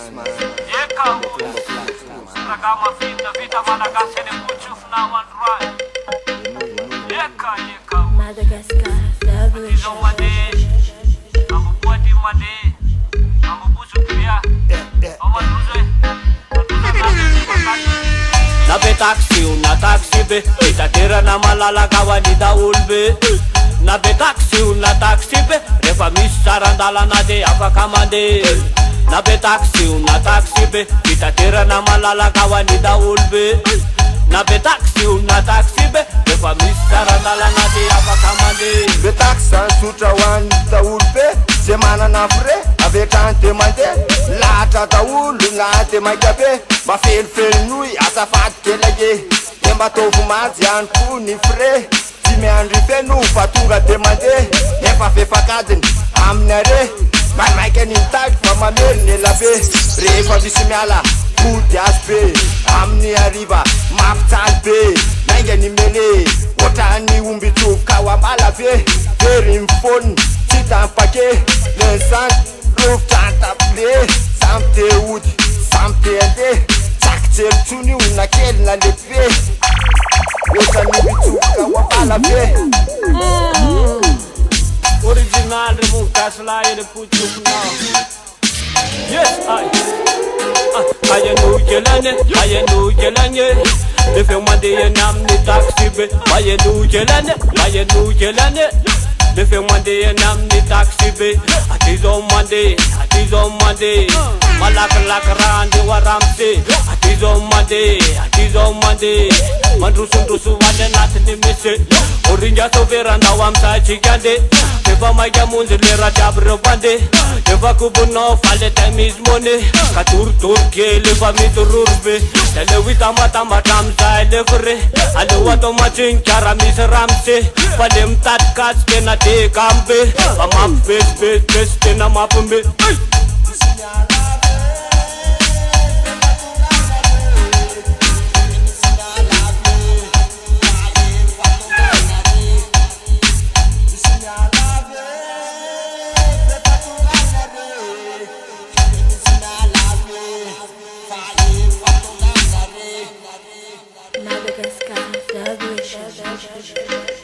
Eka Ragama fina vita Malagasy any ambotsofinao androany. Eka Madagascar, Atizao mandeha amboboaty mandeha ambobosokria amadrozo na be taxi na taxi be itaterana malalaka ho an'ny daolo be. Na be taxi na taxi be rehefa misy sarandalana de afaka mandeha. Na be taxi na taxi be itaterana malalaka ho an'ny daolo be. Na be taxi na taxi be rehefa misy sarandalana de afaka mandeha. Be taxi sotra ho an'ny daolo be ze manana frais avetrany de mandeha. Lahatra daolo na de maika be mba felifelinoy azafady kelage de mba tovy maty ihany koa ny frais. Dimy andro feno fa tonga de mandeha nefa fefakadiny amin'ny are maimaika ny mitaky fa mameriny elabe. Rehefa misy miala gody azy be amin'ny ariva mapitsaly be nainga ny mele ohatrany omby trovoka ho ambala be. Very mifony tsy tampake lensany rovitra antapile samy te ody samy te andeha tsaky tselontsony io na kely na lehibe ohatrany mitsofoka ho ambala be. Original remontasy la eny potsofinao. Yes, ayanao gelany lefa mandeha eny amin'ny taxi be. Ayanao gelany lefa mandeha eny amin'ny taxi be. Atizao mandeha malakilaky raha andeho aramse. Atizao mandeha mandrosondroso hoany anatin'ny mese. Oringa soveranao amsatsika ande efa maika monjy lera jiaby reo mpandeha. Efa kobonao faly tay misy mone ka toritoro kely efa mitororo be. Da le ho itamatambatra amizay le fre aleo atao matsinika raha misy ramse. Fa le mitady kasy tena dekamy be fa mampibesibesibesy tena mampime. Madagascar, the